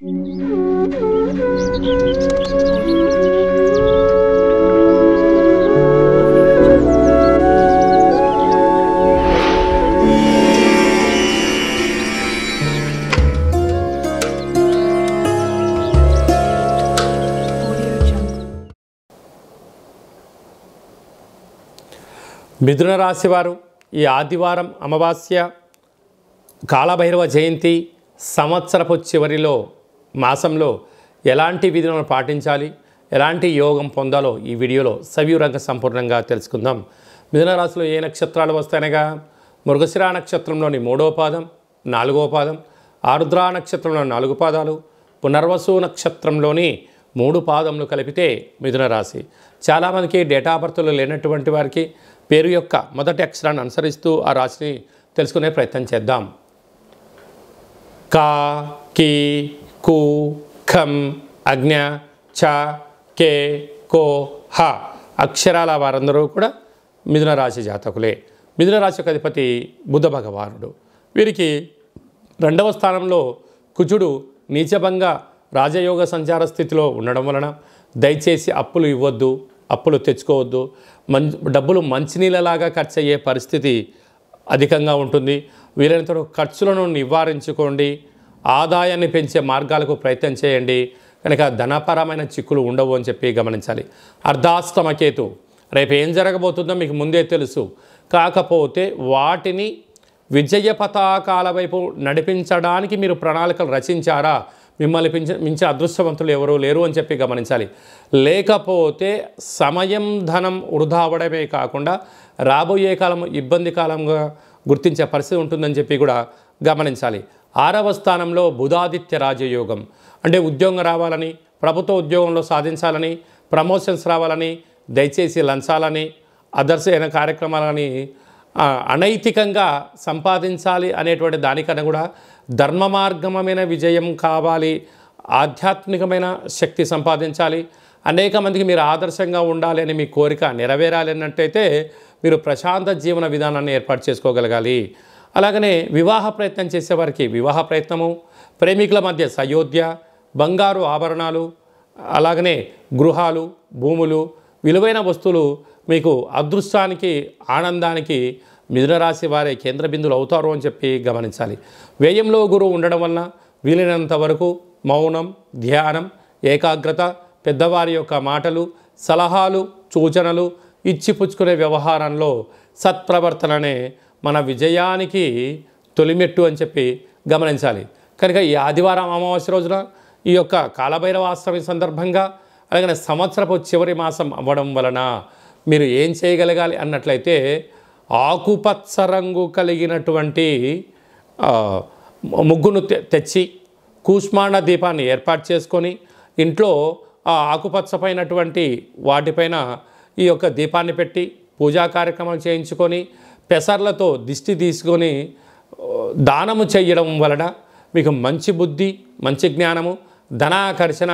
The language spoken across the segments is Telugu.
మిథున రాశి వారు ఈ ఆదివారం అమావాస్య కాలభైరవ జయంతి సంవత్సరపు చివరిలో మాసంలో ఎలాంటి విధులను పాటించాలి, ఎలాంటి యోగం పొందాలో ఈ వీడియోలో సవివరంగా సంపూర్ణంగా తెలుసుకుందాం. మిథున రాశిలో ఏ నక్షత్రాలు వస్తాయనగా మృగశిర నక్షత్రంలోని 3వ పాదం, 4వ పాదం, ఆరుద్ర నక్షత్రంలో 4 పాదాలు, పునర్వసు నక్షత్రంలోని 3 పాదములు కలిపితే మిథున రాశి. చాలామందికి డేటా బర్త్లు లేనటువంటి వారికి పేరు యొక్క మొదటి అక్షరాన్ని అనుసరిస్తూ ఆ రాశిని తెలుసుకునే ప్రయత్నం చేద్దాం. కా, కి, కు, ఖం, అజ్ఞ, చ, కే, కో, హ అక్షరాల వారందరూ కూడా మిథున రాశి జాతకులే. మిథున రాశి యొక్క అధిపతి బుధ భగవానుడు. వీరికి 2వ స్థానంలో కుజుడు నీచభంగ రాజయోగ సంచార స్థితిలో ఉండడం వలన దయచేసి అప్పులు ఇవ్వద్దు, అప్పులు తెచ్చుకోవద్దు. డబ్బులు మంచినీళ్ళలాగా ఖర్చు అయ్యే పరిస్థితి అధికంగా ఉంటుంది. వీలైనంత ఖర్చులను నివారించుకోండి, ఆదాయాన్ని పెంచే మార్గాలకు ప్రయత్నం చేయండి. కనుక ధనపరమైన చిక్కులు ఉండవు అని చెప్పి గమనించాలి. అర్ధాష్టమకేతు రేపు ఏం జరగబోతుందో మీకు ముందే తెలుసు. కాకపోతే వాటిని విజయ పతాకాల వైపు నడిపించడానికి మీరు ప్రణాళికలు రచించారా? మిమ్మల్ని మించిన అదృష్టవంతులు ఎవరూ లేరు అని చెప్పి గమనించాలి. లేకపోతే సమయం ధనం వృధా అవ్వడమే కాకుండా రాబోయే కాలం ఇబ్బంది కాలంగా గుర్తించే పరిస్థితి ఉంటుందని చెప్పి కూడా గమనించాలి. 6వ స్థానంలో బుధాదిత్య రాజయోగం అంటే ఉద్యోగం రావాలని, ప్రభుత్వ ఉద్యోగంలో సాధించాలని, ప్రమోషన్స్ రావాలని, దయచేసి లంచాలని, అదర్స్ అయిన కార్యక్రమాలని అనైతికంగా సంపాదించాలి అనేటువంటి దానికన్నా కూడా ధర్మ మార్గమైన విజయం కావాలి, ఆధ్యాత్మికమైన శక్తి సంపాదించాలి, అనేక మందికి మీరు ఆదర్శంగా ఉండాలి అని మీ కోరిక నెరవేరాలి అన్నట్టయితే మీరు ప్రశాంత జీవన విధానాన్ని ఏర్పాటు చేసుకోగలగాలి. అలాగనే వివాహ ప్రయత్నం చేసేవారికి వివాహ ప్రయత్నము, ప్రేమికుల మధ్య సయోధ్య, బంగారు ఆభరణాలు, అలాగనే గృహాలు, భూములు, విలువైన వస్తువులు మీకు అదృష్టానికి ఆనందానికి మిథున రాశి వారే కేంద్ర బిందువులు అవుతారు అని చెప్పి గమనించాలి. వ్యయంలో గురువు ఉండడం వలన వీలైనంత వరకు మౌనం, ధ్యానం, ఏకాగ్రత, పెద్దవారి యొక్క మాటలు, సలహాలు, సూచనలు ఇచ్చిపుచ్చుకునే వ్యవహారంలో సత్ప్రవర్తననే మన విజయానికి తొలిమెట్టు అని చెప్పి గమనించాలి. కనుక ఈ ఆదివారం అమావాస్య రోజున ఈ యొక్క కాలభైరవ అష్టమి సందర్భంగా అలాగే సంవత్సరపు చివరి మాసం అవ్వడం వలన మీరు ఏం చేయగలగాలి అన్నట్లయితే ఆకుపచ్చ రంగు కలిగినటువంటి ముగ్గును తెచ్చి కూష్మాండ దీపాన్ని ఏర్పాటు చేసుకొని ఇంట్లో ఆ ఆకుపచ్చపైనటువంటి వాటిపైన ఈ యొక్క దీపాన్ని పెట్టి పూజా కార్యక్రమాలు చేయించుకొని పెసర్లతో దిష్టి తీసుకొని దానము చేయడం వలన మీకు మంచి బుద్ధి, మంచి జ్ఞానము, ధనాకర్షణ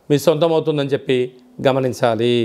మీ సొంతమవుతుందని చెప్పి గమనించాలి.